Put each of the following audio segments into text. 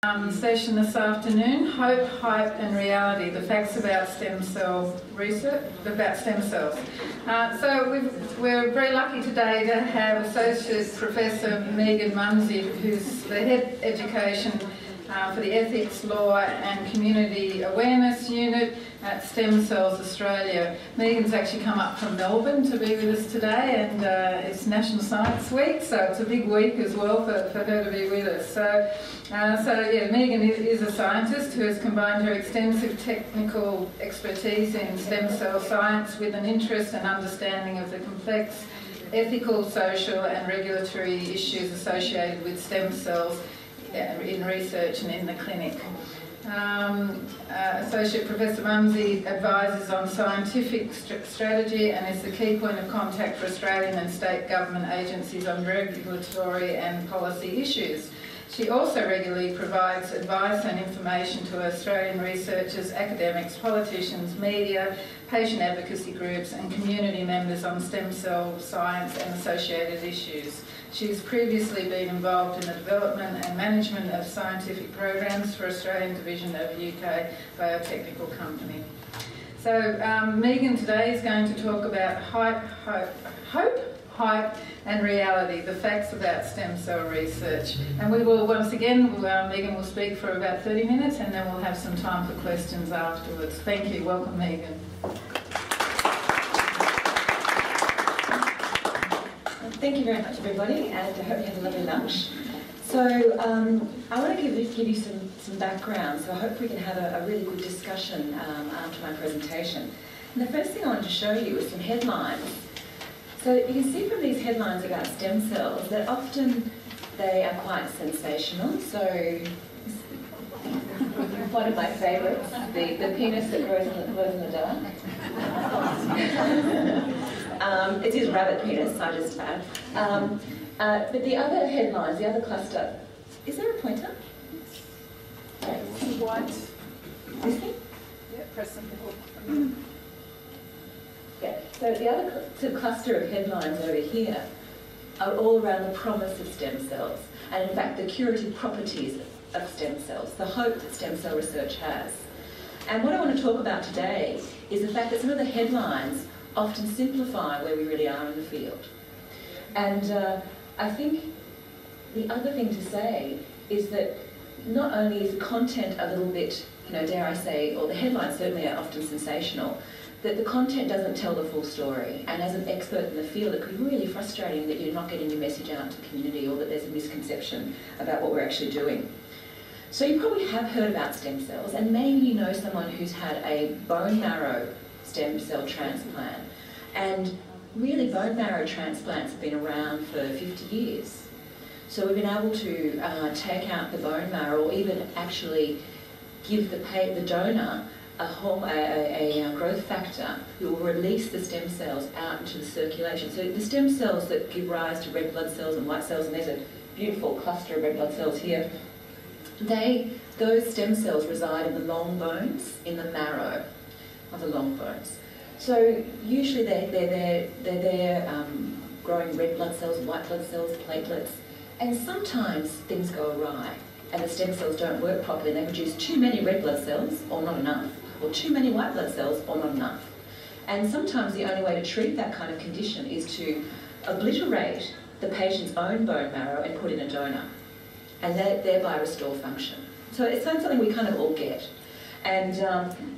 Session this afternoon, Hope, Hype and Reality, the facts about stem cell research, about stem cells. We're very lucky today to have Associate Professor Megan Munsie, who's the Head Education for the Ethics, Law and Community Awareness Unit at Stem Cells Australia. Megan's actually come up from Melbourne to be with us today, and it's National Science Week, so it's a big week as well for her to be with us. Yeah, Megan is a scientist who has combined her extensive technical expertise in stem cell science with an interest and understanding of the complex ethical, social and regulatory issues associated with stem cells in research and in the clinic. Associate Professor Munsie advises on scientific strategy and is the key point of contact for Australian and state government agencies on regulatory and policy issues. She also regularly provides advice and information to Australian researchers, academics, politicians, media, patient advocacy groups and community members on stem cell science and associated issues. She's previously been involved in the development and management of scientific programs for Australian division of UK biotechnical company. So Megan today is going to talk about hope, hype and reality, the facts about stem cell research. And we will, once again, Megan will speak for about 30 minutes and then we'll have some time for questions afterwards. Thank you. Welcome, Megan. Thank you very much, everybody, and I hope you had a lovely lunch. So I want to give you some background, so I hope we can have a really good discussion after my presentation. And the first thing I wanted to show you is some headlines. So you can see from these headlines about stem cells that often they are quite sensational. So one of my favourites, the penis that glows in the dark. It is rabbit penis, I just add. But the other headlines, the other cluster, is there a pointer? White. This thing? Yeah, press something. Yeah, so the other cluster of headlines over here are all around the promise of stem cells, and in fact the curative properties of stem cells, the hope that stem cell research has. And what I want to talk about today is the fact that some of the headlines often simplify where we really are in the field. And I think the other thing to say is that not only is the content a little bit, dare I say, or the headlines certainly are often sensational, that the content doesn't tell the full story. And as an expert in the field, it could be really frustrating that you're not getting your message out to the community or that there's a misconception about what we're actually doing. So you probably have heard about stem cells, and maybe you know someone who's had a bone marrow stem cell transplant. And really bone marrow transplants have been around for 50 years. So we've been able to take out the bone marrow or even actually give the donor a growth factor who will release the stem cells out into the circulation. So the stem cells that give rise to red blood cells and white cells, and there's a beautiful cluster of red blood cells here, those stem cells reside in the long bones, in the marrow of the long bones. So usually they're there growing red blood cells, white blood cells, platelets, and sometimes things go awry and the stem cells don't work properly and they produce too many red blood cells or not enough, or too many white blood cells or not enough. And sometimes the only way to treat that kind of condition is to obliterate the patient's own bone marrow and put in a donor, and thereby restore function. So it's something we kind of all get. And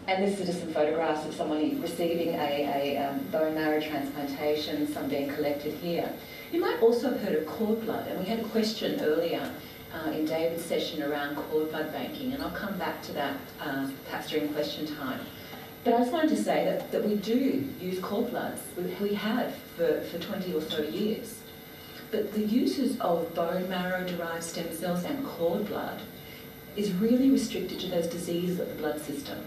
this is just some photographs of someone receiving a bone marrow transplantation, some being collected here. You might also have heard of cord blood, and we had a question earlier in David's session around cord blood banking, and I'll come back to that perhaps during question time. But I just wanted to say that we do use cord bloods. We have for 20 or so years. But the uses of bone marrow-derived stem cells and cord blood is really restricted to those diseases of the blood system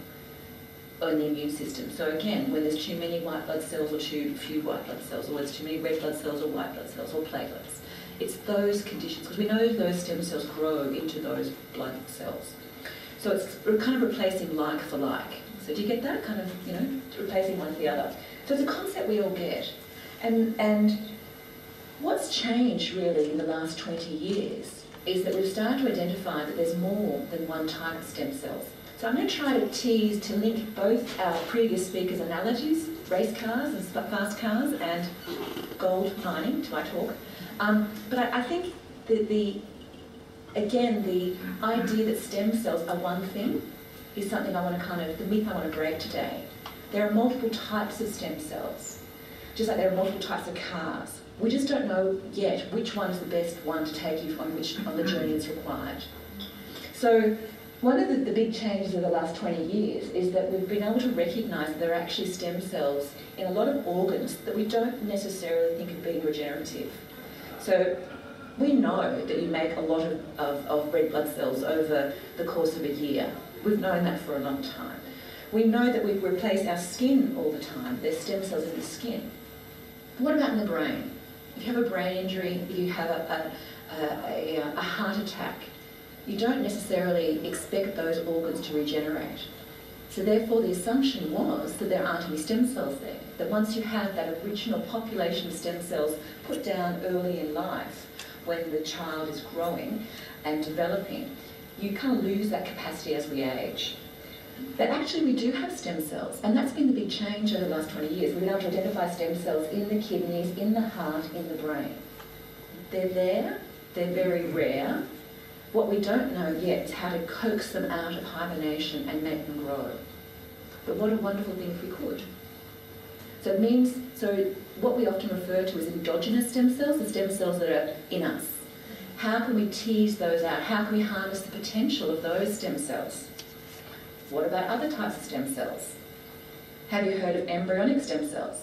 or in the immune system. So again, when there's too many white blood cells or too few white blood cells, or there's too many red blood cells or white blood cells or platelets, it's those conditions, because we know those stem cells grow into those blood cells. So it's kind of replacing like for like. So do you get that? Kind of, replacing one for the other. So it's a concept we all get. And what's changed really in the last 20 years is that we've started to identify that there's more than one type of stem cells. So I'm going to try to link both our previous speakers' analogies, race cars and fast cars, and gold mining to my talk. But I think that the idea that stem cells are one thing is something I want to the myth I want to break today. There are multiple types of stem cells, just like there are multiple types of cars. We just don't know yet which one is the best one to take you on the journey that's required. So one of the big changes of the last 20 years is that we've been able to recognise that there are actually stem cells in a lot of organs that we don't necessarily think of being regenerative. So we know that you make a lot of red blood cells over the course of a year. We've known that for a long time. We know that we replace our skin all the time. There's stem cells in the skin. But what about in the brain? If you have a brain injury, if you have a heart attack, you don't necessarily expect those organs to regenerate. So therefore the assumption was that there aren't any stem cells there, that once you have that original population of stem cells put down early in life, when the child is growing and developing, you kind of lose that capacity as we age. But actually we do have stem cells, and that's been the big change over the last 20 years. We've been able to identify stem cells in the kidneys, in the heart, in the brain. They're there, they're very rare. What we don't know yet is how to coax them out of hibernation and make them grow. But what a wonderful thing if we could. So it means, what we often refer to as endogenous stem cells, the stem cells that are in us. How can we tease those out? How can we harness the potential of those stem cells? What about other types of stem cells? Have you heard of embryonic stem cells?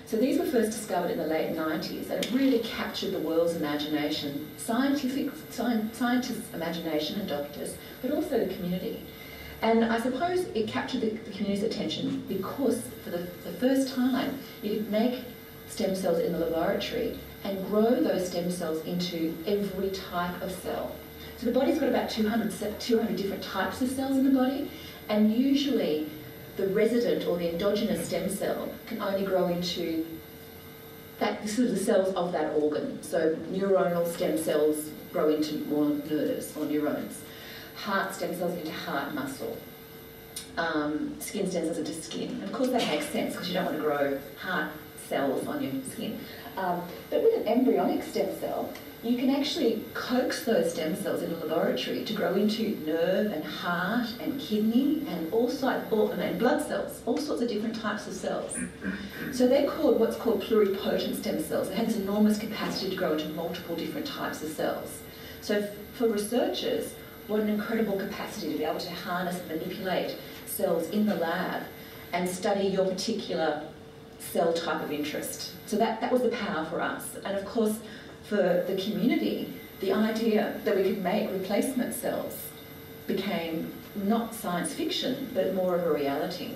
So these were first discovered in the late 90s, and it really captured the world's imagination, scientists' imagination and doctors, but also the community. And I suppose it captured the community's attention because for the first time you could make stem cells in the laboratory and grow those stem cells into every type of cell. So the body's got about 200 different types of cells in the body, and usually the resident or the endogenous stem cell can only grow into the cells of that organ. So neuronal stem cells grow into more nerves or neurons. Heart stem cells into heart muscle. Skin stem cells into skin. And of course that makes sense because you don't want to grow heart cells on your skin. But with an embryonic stem cell, you can actually coax those stem cells in a laboratory to grow into nerve and heart and kidney and and blood cells, all sorts of different types of cells. So they're called what's called pluripotent stem cells. They have this enormous capacity to grow into multiple different types of cells. So for researchers, what an incredible capacity to be able to harness and manipulate cells in the lab and study your particular cell type of interest. So that was the power for us. And of course, for the community, the idea that we could make replacement cells became not science fiction, but more of a reality.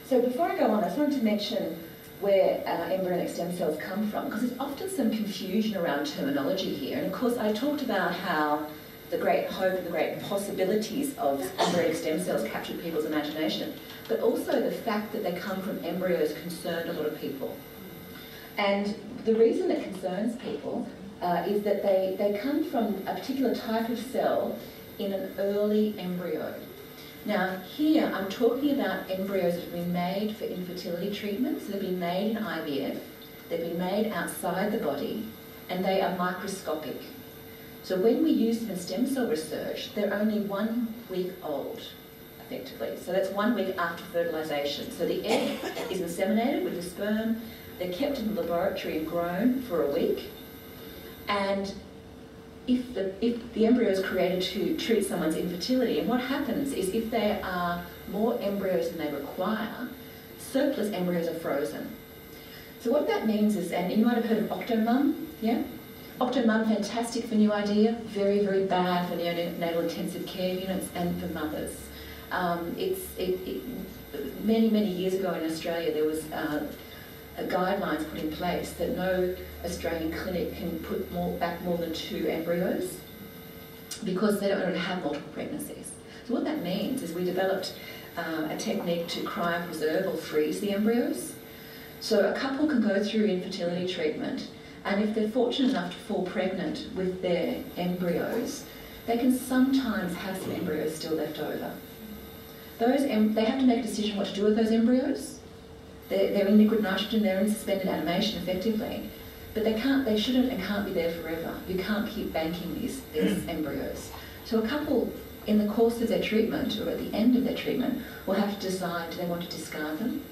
So before I go on, I just wanted to mention where embryonic stem cells come from, because there's often some confusion around terminology here. And of course, I talked about how the great hope and the great possibilities of embryonic stem cells captured people's imagination, but also the fact that they come from embryos concerned a lot of people. And the reason it concerns people is that they come from a particular type of cell in an early embryo. Now here I'm talking about embryos that have been made for infertility treatment, so they've been made in IVF, they've been made outside the body, and they are microscopic. So when we use them in stem cell research, they're only 1 week old, effectively. So that's 1 week after fertilisation. So the egg is inseminated with the sperm, they're kept in the laboratory and grown for a week, and if the embryo is created to treat someone's infertility, and what happens is if there are more embryos than they require, surplus embryos are frozen. So what that means is, and you might have heard of Octomum, yeah? Octomum, fantastic for new idea, very, very bad for neonatal intensive care units and for mothers. Many, many years ago in Australia there was guidelines put in place that no Australian clinic can put back more than 2 embryos because they don't have multiple pregnancies. So what that means is we developed a technique to cryopreserve or freeze the embryos. So a couple can go through infertility treatment And if they're fortunate enough to fall pregnant with their embryos, they can sometimes have some embryos still left over. They have to make a decision what to do with those embryos. They're in liquid nitrogen, they're in suspended animation effectively, but they shouldn't and can't be there forever. You can't keep banking these embryos. So a couple, in the course of their treatment or at the end of their treatment, will have to decide, do they want to discard them?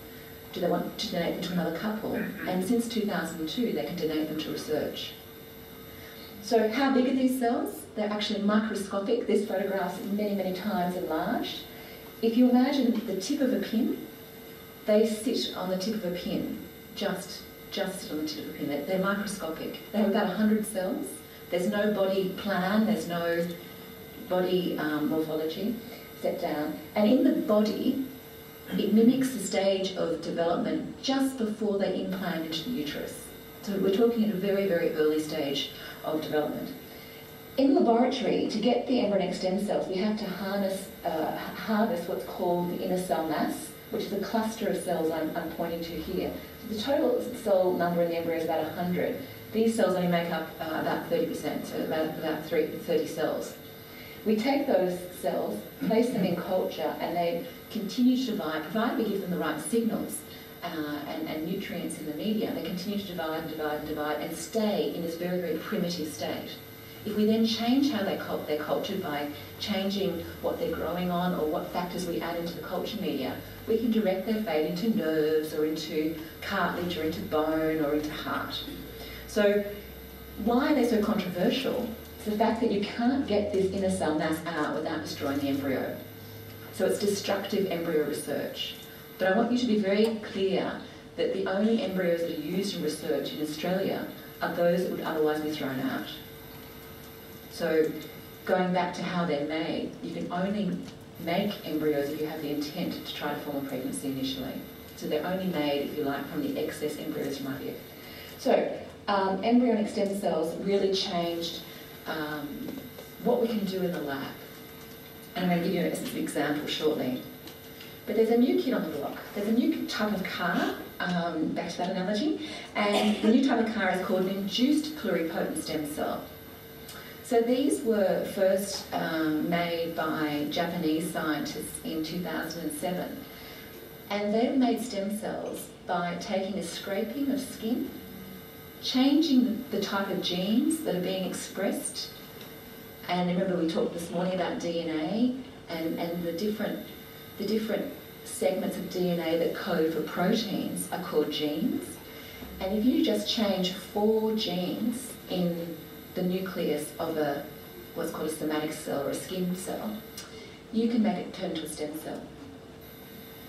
Do they want to donate them to another couple? And since 2002, they can donate them to research. So how big are these cells? They're actually microscopic. This photograph's many, many times enlarged. If you imagine the tip of a pin, they sit on the tip of a pin, just sit on the tip of a pin. They're microscopic. They have about 100 cells. There's no body plan, there's no body morphology. Step down. And in the body, it mimics the stage of development just before they implant into the uterus. So we're talking at a very, very early stage of development. In the laboratory, to get the embryonic stem cells, we have to harvest what's called the inner cell mass, which is a cluster of cells I'm pointing to here. So the total cell number in the embryo is about 100. These cells only make up about 30%, so about 30 cells. We take those cells, place them in culture, and they continue to divide, provided we give them the right signals and nutrients in the media. They continue to divide and divide and divide and stay in this very, very primitive state. If we then change how they're cultured by changing what they're growing on or what factors we add into the culture media, we can direct their fate into nerves or into cartilage or into bone or into heart. So why are they so controversial? It's the fact that you can't get this inner cell mass out without destroying the embryo. So it's destructive embryo research. But I want you to be very clear that the only embryos that are used in research in Australia are those that would otherwise be thrown out. So going back to how they're made, you can only make embryos if you have the intent to try to form a pregnancy initially. So they're only made, if you like, from the excess embryos from IVF. So embryonic stem cells really changed what we can do in the lab. And I'm going to give you an example shortly. But there's a new kid on the block. There's a new type of car, back to that analogy, and the new type of car is called an induced pluripotent stem cell. So these were first made by Japanese scientists in 2007. And they've made stem cells by taking a scraping of skin, changing the type of genes that are being expressed. And remember we talked this morning about DNA and the different segments of DNA that code for proteins are called genes. And if you just change 4 genes in the nucleus of what's called a somatic cell or a skin cell, you can make it turn into a stem cell.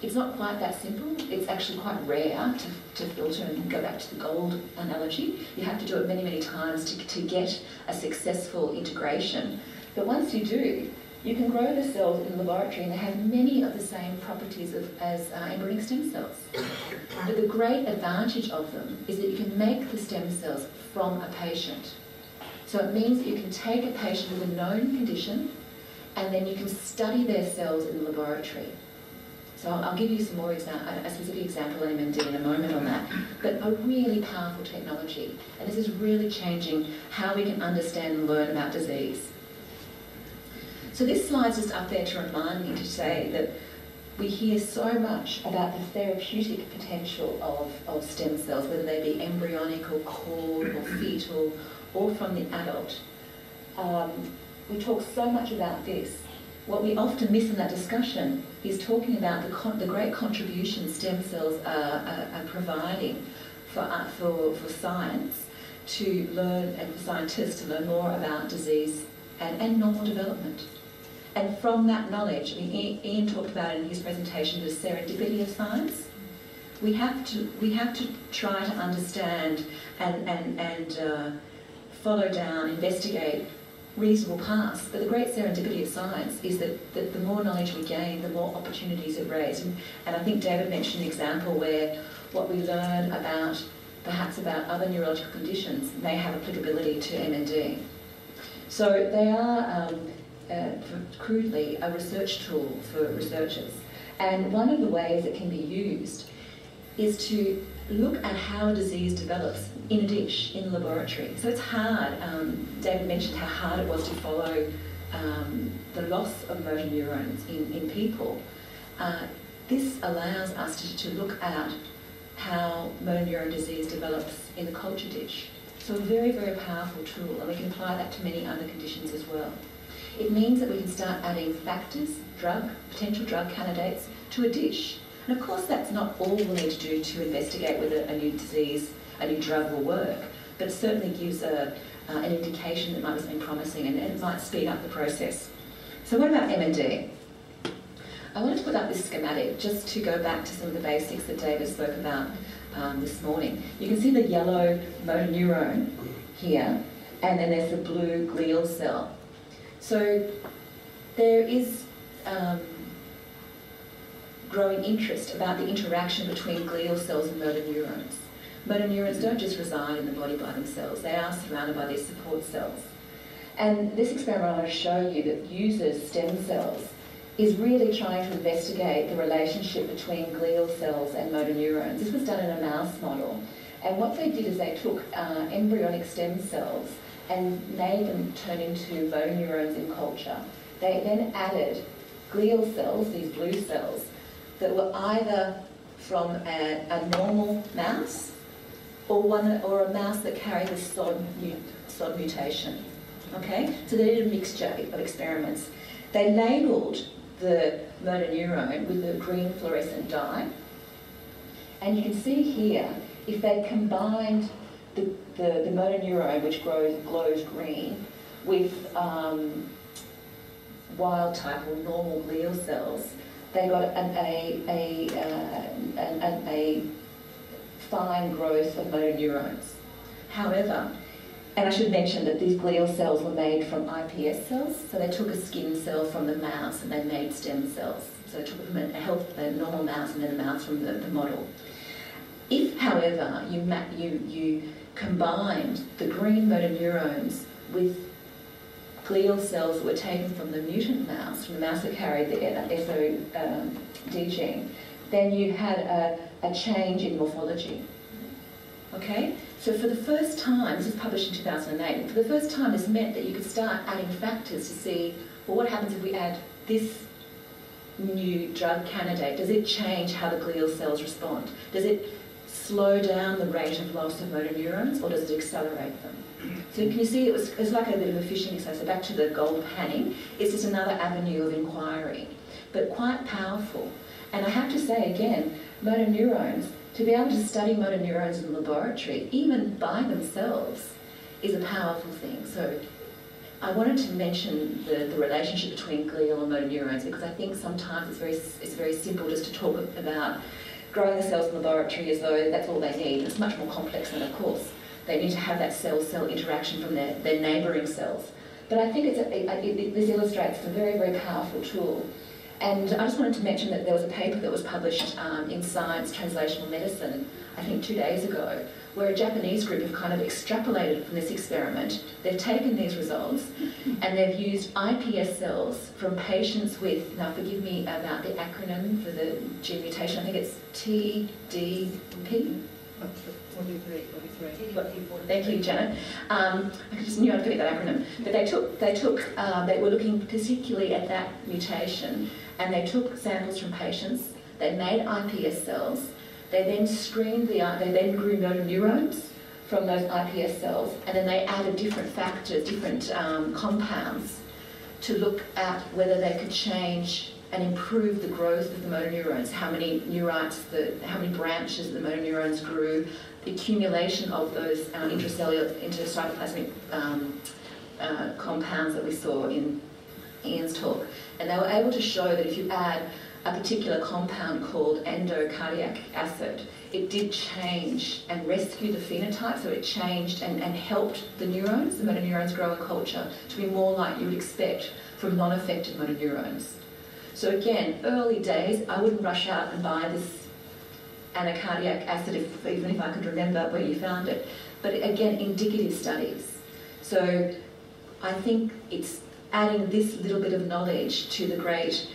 It's not quite that simple. It's actually quite rare to filter and go back to the gold analogy. You have to do it many, many times to get a successful integration. But once you do, you can grow the cells in the laboratory and they have many of the same properties as embryonic stem cells. But the great advantage of them is that you can make the stem cells from a patient. So it means that you can take a patient with a known condition and then you can study their cells in the laboratory. So I'll give you some more a specific example in MMD in a moment on that. But a really powerful technology. And this is really changing how we can understand and learn about disease. So this slide's just up there to remind me to say that we hear so much about the therapeutic potential of stem cells, whether they be embryonic or cord or fetal or from the adult. We talk so much about this. What we often miss in that discussion is talking about the great contribution stem cells are providing for science to learn, and for scientists to learn more about disease and normal development. And from that knowledge, I mean, Ian talked about it in his presentation, the serendipity of science. We have to try to understand and follow down, investigate reasonable paths. But the great serendipity of science is that the more knowledge we gain, the more opportunities it raises. And I think David mentioned an example where what we learn perhaps about other neurological conditions may have applicability to MND. So they are, crudely, a research tool for researchers. And one of the ways it can be used is to look at how a disease develops in a dish, in the laboratory. So it's hard. David mentioned how hard it was to follow the loss of motor neurons in people. This allows us to look at how motor neuron disease develops in the culture dish. So a very, very powerful tool, and we can apply that to many other conditions as well. It means that we can start adding factors, potential drug candidates to a dish. And of course that's not all we'll need to do to investigate whether a new disease, a new drug will work, but it certainly gives an indication that might be something promising, and it might speed up the process. So what about M&D? I wanted to put up this schematic just to go back to some of the basics that David spoke about this morning. You can see the yellow motor neuron here, and then there's the blue glial cell. So there is growing interest about the interaction between glial cells and motor neurons. Motor neurons don't just reside in the body by themselves, they are surrounded by these support cells. And this experiment I want to show you that uses stem cells is really trying to investigate the relationship between glial cells and motor neurons. This was done in a mouse model, and what they did is they took embryonic stem cells and made them turn into motor neurons in culture. They then added glial cells, these blue cells, that were either from a normal mouse or a mouse that carried the SOD mutation. Okay, so they did a mixture of experiments. They labelled the motor neuron with the green fluorescent dye, and you can see here if they combined the motor neuron, which glows green, with wild type or normal glial cells, they got a fine growth of motor neurons. However, and I should mention that these glial cells were made from iPS cells, so they took a skin cell from the mouse and they made stem cells. So they took it from a normal mouse and then a mouse from the model. If, however, you combined the green motor neurons with glial cells that were taken from the mutant mouse, from the mouse that carried the SOD gene, then you had a change in morphology. Okay? So for the first time, this was published in 2008, and for the first time this meant that you could start adding factors to see, well, what happens if we add this new drug candidate? Does it change how the glial cells respond? Does it slow down the rate of loss of motor neurons, or does it accelerate them? So can you see it's like a bit of a fishing exercise. So back to the gold panning, it's just another avenue of inquiry, but quite powerful. And I have to say again, motor neurons, to be able to study motor neurons in the laboratory, even by themselves, is a powerful thing. So I wanted to mention the relationship between glial and motor neurons, because I think sometimes it's very simple just to talk about growing the cells in the laboratory as though that's all they need. It's much more complex than, of course. They need to have that cell-cell interaction from their neighbouring cells. But I think this illustrates a very, very powerful tool. And I just wanted to mention that there was a paper that was published in Science Translational Medicine, I think 2 days ago, where a Japanese group have kind of extrapolated from this experiment. They've taken these results and they've used iPS cells from patients with, now forgive me about the acronym for the gene mutation, I think it's TDP. 43. Thank you, Janet. I just knew I'd forget that acronym. But they were looking particularly at that mutation, and they took samples from patients. They made iPS cells. They then screened they then grew motor neurons from those iPS cells, and then they added different factors, different compounds, to look at whether they could change and improve the growth of the motor neurons, how many how many branches the motor neurons grew, the accumulation of those intracytoplasmic compounds that we saw in Ian's talk. And they were able to show that if you add a particular compound called endocardiac acid, it did change and rescue the phenotype, so it changed and helped the neurons, the motor neurons grow in culture, to be more like you would expect from non-affected motor neurons. So again, early days, I wouldn't rush out and buy this anacardiac acid, even if I could remember where you found it. But again, indicative studies. So I think it's adding this little bit of knowledge to the great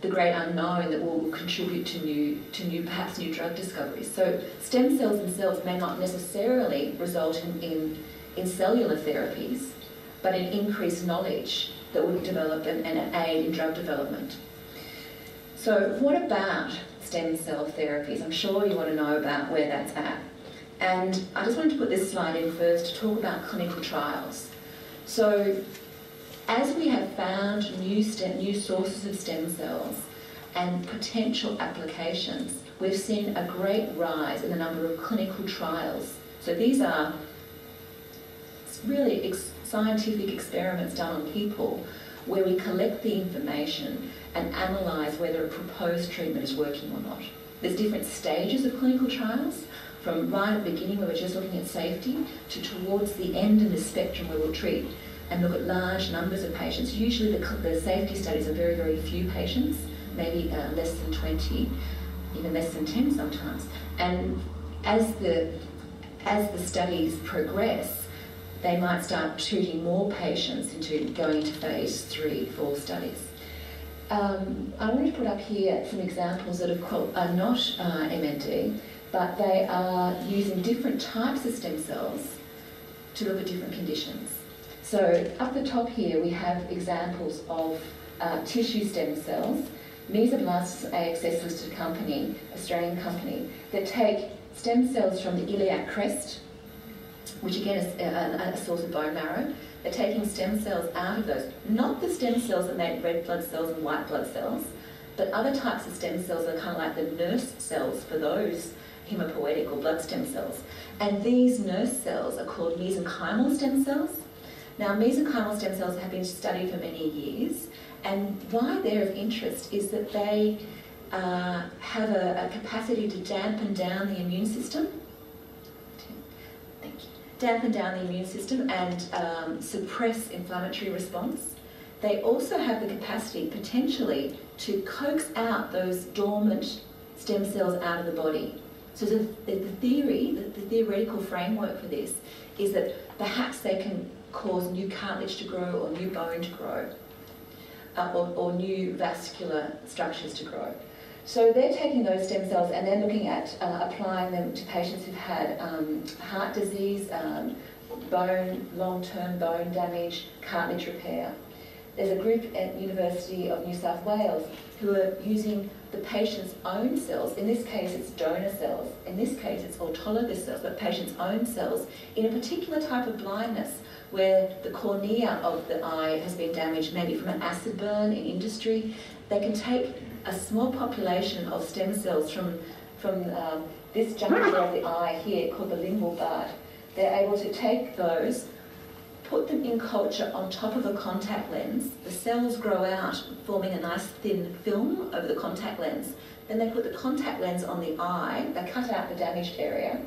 the great unknown that will contribute to new perhaps new drug discoveries. So stem cells themselves may not necessarily result in cellular therapies, but in increased knowledge that would develop and aid in drug development. So what about stem cell therapies? I'm sure you want to know about where that's at. And I just wanted to put this slide in first to talk about clinical trials. So as we have found new sources of stem cells and potential applications, we've seen a great rise in the number of clinical trials. So these are really scientific experiments done on people where we collect the information and analyse whether a proposed treatment is working or not. There's different stages of clinical trials, from right at the beginning where we're just looking at safety to towards the end of the spectrum where we'll treat and look at large numbers of patients. Usually the safety studies are very, very few patients, maybe less than 20, even less than 10 sometimes. And as the studies progress, they might start treating more patients into going into phase 3, 4 studies. I wanted to put up here some examples that are not MND, but they are using different types of stem cells to look at different conditions. So up the top here we have examples of tissue stem cells. Mesoblast's AXS listed company, Australian company, that take stem cells from the iliac crest, which again is a source of bone marrow. They're taking stem cells out of those, not the stem cells that make red blood cells and white blood cells, but other types of stem cells that are kind of like the nurse cells for those hematopoietic or blood stem cells. And these nurse cells are called mesenchymal stem cells. Now, mesenchymal stem cells have been studied for many years, and why they're of interest is that they have a capacity to dampen down the immune system. Dampen down the immune system and suppress inflammatory response. They also have the capacity, potentially, to coax out those dormant stem cells out of the body. So the theory, the theoretical framework for this is that perhaps they can cause new cartilage to grow or new bone to grow or new vascular structures to grow. So they're taking those stem cells and they're looking at applying them to patients who've had heart disease, long-term bone damage, cartilage repair. There's a group at University of New South Wales who are using the patient's own cells. In this case, it's donor cells. In this case, it's autologous cells, but patient's own cells in a particular type of blindness where the cornea of the eye has been damaged, maybe from an acid burn in industry. They can take a small population of stem cells from this juncture of the eye here called the limbal bud. They're able to take those, put them in culture on top of a contact lens. The cells grow out, forming a nice thin film over the contact lens. Then they put the contact lens on the eye. They cut out the damaged area.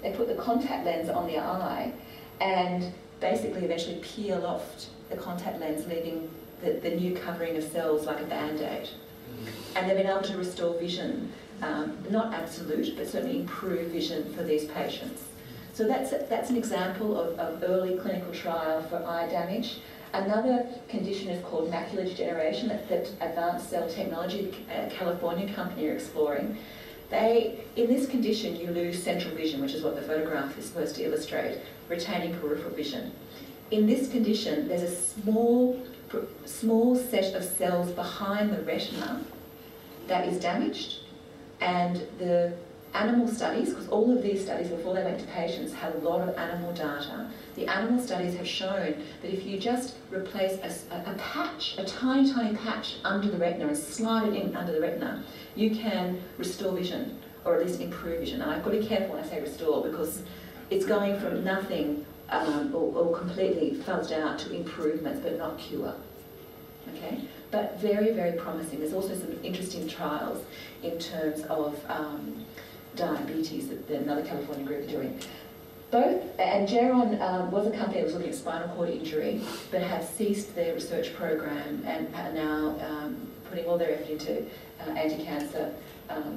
They put the contact lens on the eye and basically eventually peel off the contact lens, leaving the new covering of cells like a Band-Aid. And they've been able to restore vision, not absolute, but certainly improve vision for these patients. So that's an example of early clinical trial for eye damage. Another condition is called macular degeneration that Advanced Cell Technology, the California company, are exploring. In this condition, you lose central vision, which is what the photograph is supposed to illustrate, retaining peripheral vision. In this condition, there's a small set of cells behind the retina that is damaged, and the animal studies, because all of these studies before they went to patients had a lot of animal data, the animal studies have shown that if you just replace a patch, a tiny, tiny patch under the retina and slide it in under the retina, you can restore vision, or at least improve vision. And I've got to be careful when I say restore, because it's going from nothing or completely fuzzed out to improvements, but not cure. Okay? But very, very promising. There's also some interesting trials in terms of diabetes that another California group are doing. And Neurone was a company that was looking at spinal cord injury, but have ceased their research program and are now putting all their effort into anti-cancer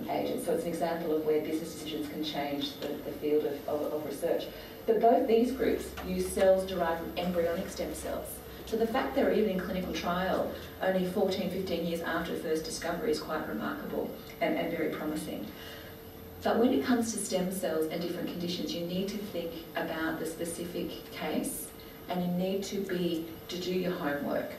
agents. So it's an example of where business decisions can change the field of research. But both these groups use cells derived from embryonic stem cells. So the fact they're even in clinical trial only 14, 15 years after the first discovery is quite remarkable and very promising. But when it comes to stem cells and different conditions, you need to think about the specific case, and you need to do your homework.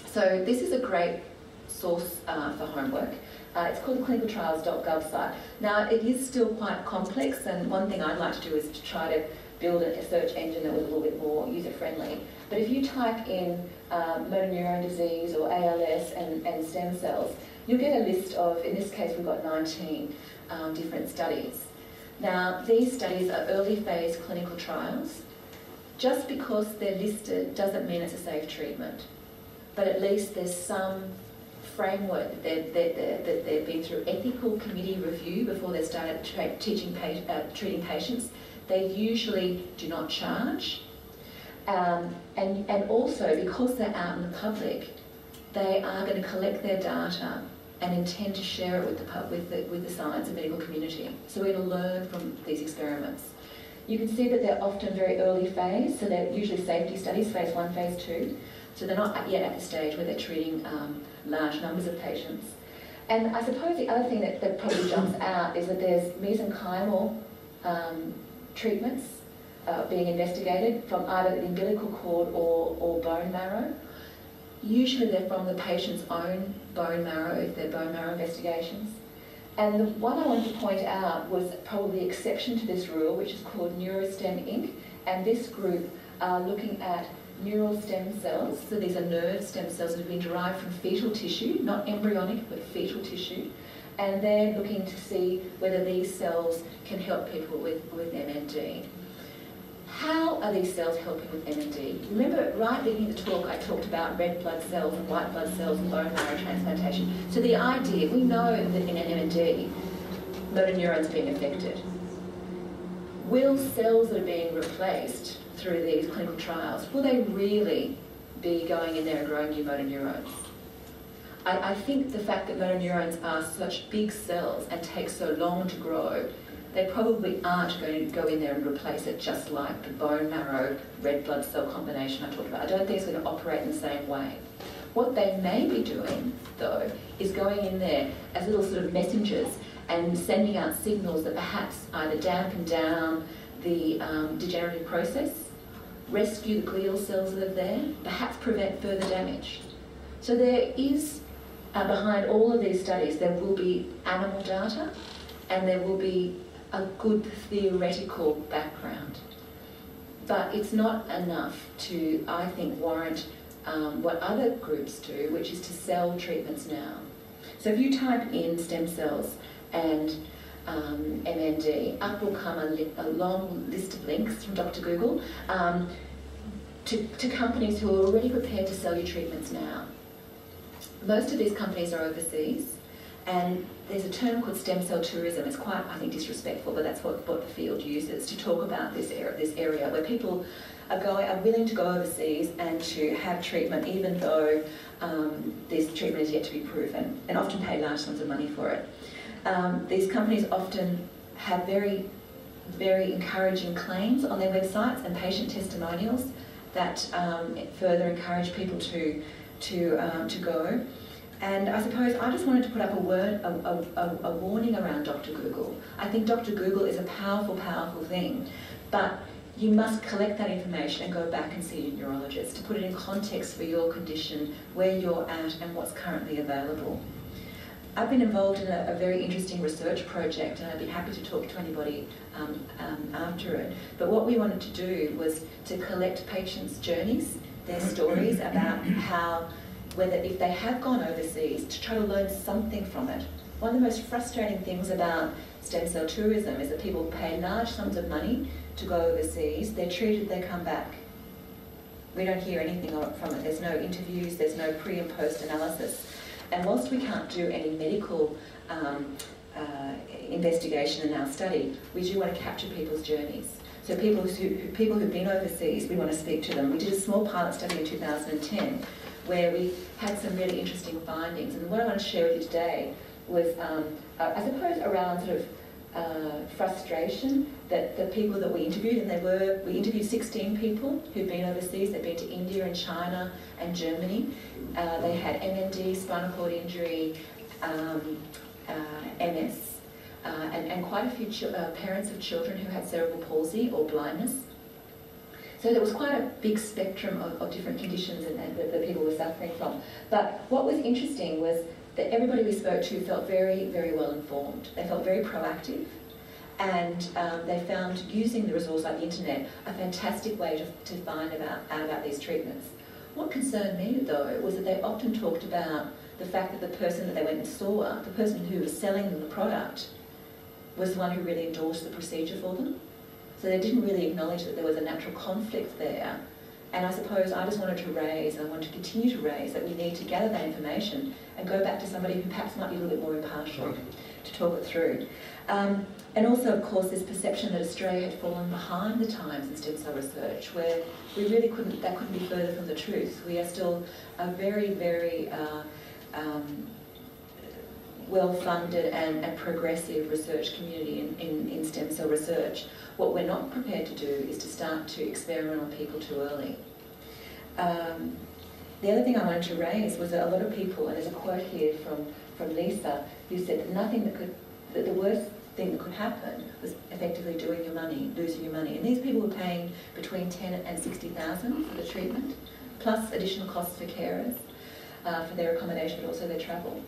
So this is a great source for homework. It's called the clinicaltrials.gov site. Now, it is still quite complex, and one thing I'd like to do is to try to build a search engine that was a little bit more user-friendly. But if you type in motor neurone disease or ALS and stem cells, you'll get a list of, in this case, we've got 19 different studies. Now, these studies are early phase clinical trials. Just because they're listed doesn't mean it's a safe treatment. But at least there's some framework that they've been through ethical committee review before they started treating patients. They usually do not charge. And also, because they're out in the public, they are going to collect their data and intend to share it with the science and medical community. So we're going to learn from these experiments. You can see that they're often very early phase, so they're usually safety studies, phase 1, phase 2. So they're not yet at the stage where they're treating large numbers of patients. And I suppose the other thing that probably jumps out is that there's mesenchymal treatments being investigated from either the umbilical cord or bone marrow. Usually they're from the patient's own bone marrow if they're bone marrow investigations. And the one I wanted to point out was probably the exception to this rule, which is called Neurostem Inc. And this group are looking at neural stem cells. So these are nerve stem cells that have been derived from fetal tissue, not embryonic, but fetal tissue. And they're looking to see whether these cells can help people with MND. How are these cells helping with MND? Remember, right at the beginning of the talk, I talked about red blood cells and white blood cells and bone marrow transplantation. So the idea, we know that in an MND, motor neurons are being affected. Will cells that are being replaced through these clinical trials, will they really be going in there and growing new motor neurons? I think the fact that motor neurons are such big cells and take so long to grow, they probably aren't going to go in there and replace it just like the bone marrow red blood cell combination I talked about. I don't think it's going to operate in the same way. What they may be doing, though, is going in there as little sort of messengers and sending out signals that perhaps either dampen down the degenerative process, rescue the glial cells that are there, perhaps prevent further damage. So there is, behind all of these studies, there will be animal data and there will be a good theoretical background. But it's not enough to, I think, warrant what other groups do, which is to sell treatments now. So if you type in stem cells and MND, up will come a long list of links from Dr. Google to companies who are already prepared to sell you treatments now. Most of these companies are overseas, and there's a term called stem cell tourism. It's quite, I think, disrespectful, but that's what the field uses to talk about this area where people are willing to go overseas and to have treatment even though this treatment is yet to be proven, and often pay large sums of money for it. These companies often have very, very encouraging claims on their websites and patient testimonials that further encourage people to go. And I suppose I just wanted to put up a warning around Dr. Google. I think Dr. Google is a powerful, powerful thing, but you must collect that information and go back and see your neurologist to put it in context for your condition, where you're at and what's currently available. I've been involved in a very interesting research project, and I'd be happy to talk to anybody after it. But what we wanted to do was to collect patients' journeys, their stories about how, whether if they have gone overseas, to try to learn something from it. One of the most frustrating things about stem cell tourism is that people pay large sums of money to go overseas, they're treated, they come back. We don't hear anything from it. There's no interviews, there's no pre and post analysis. And whilst we can't do any medical investigation in our study, we do want to capture people's journeys. So people who've been overseas, we want to speak to them. We did a small pilot study in 2010 where we had some really interesting findings. And what I want to share with you today was, I suppose, around sort of frustration that the people that we interviewed, and we interviewed 16 people who'd been overseas. They'd been to India and China and Germany. They had MND, spinal cord injury, MS, and quite a few parents of children who had cerebral palsy or blindness. So there was quite a big spectrum of different conditions that people were suffering from. But what was interesting was that everybody we spoke to felt very, very well informed. They felt very proactive, and they found using the resource like the internet a fantastic way to find out about these treatments. What concerned me, though, was that they often talked about the fact that the person that they went and saw, the person who was selling them the product, was the one who really endorsed the procedure for them. So they didn't really acknowledge that there was a natural conflict there. And I suppose I just wanted to raise, and I want to continue to raise, that we need to gather that information and go back to somebody who perhaps might be a little bit more impartial to talk it through. And also, of course, this perception that Australia had fallen behind the times in stem cell research, where we really couldn't be further from the truth. We are still a very, very well-funded and progressive research community in stem cell research. What we're not prepared to do is to start to experiment on people too early. The other thing I wanted to raise was that a lot of people, and there's a quote here from Lisa, who said that the worst thing that could happen was effectively losing your money. And these people were paying between $10,000 and $60,000 for the treatment, plus additional costs for carers, for their accommodation, but also their travel.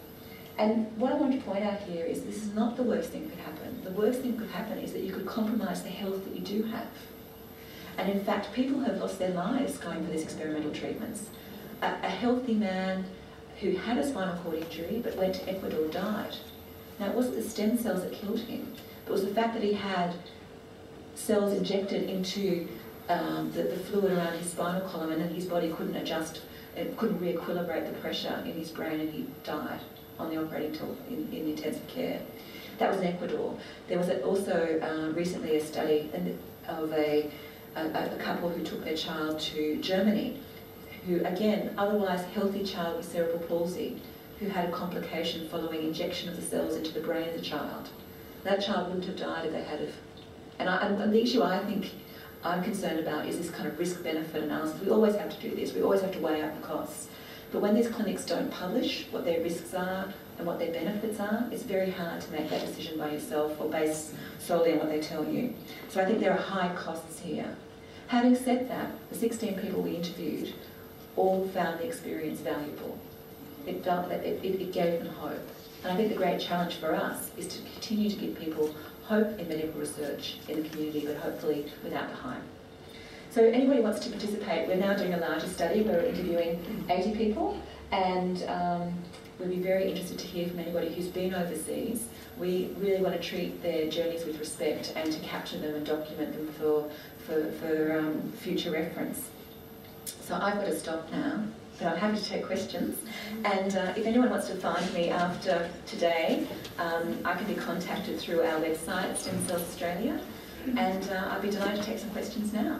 And what I want to point out here is this is not the worst thing that could happen. The worst thing that could happen is that you could compromise the health that you do have. And in fact, people have lost their lives going for these experimental treatments. A healthy man who had a spinal cord injury but went to Ecuador died. Now, it wasn't the stem cells that killed him, but it was the fact that he had cells injected into the fluid around his spinal column, and then his body couldn't adjust, it couldn't re-equilibrate the pressure in his brain, and he died on the operating table in intensive care. That was in Ecuador. There was also recently a study of a couple who took their child to Germany, who, again, otherwise healthy child with cerebral palsy, who had a complication following injection of the cells into the brain of the child. That child wouldn't have died if they had have. And the issue I think I'm concerned about is this kind of risk-benefit analysis. We always have to do this. We always have to weigh out the costs. But when these clinics don't publish what their risks are and what their benefits are, it's very hard to make that decision by yourself or based solely on what they tell you. So I think there are high costs here. Having said that, the 16 people we interviewed all found the experience valuable. It felt that it gave them hope. And I think the great challenge for us is to continue to give people hope in medical research in the community, but hopefully without the hype. So anybody who wants to participate, we're now doing a larger study. We're interviewing 80 people, and we'll be very interested to hear from anybody who's been overseas. We really want to treat their journeys with respect and to capture them and document them for future reference. So I've got to stop now, but I'm happy to take questions. And if anyone wants to find me after today, I can be contacted through our website, Stem Cells Australia, and I'd be delighted to take some questions now.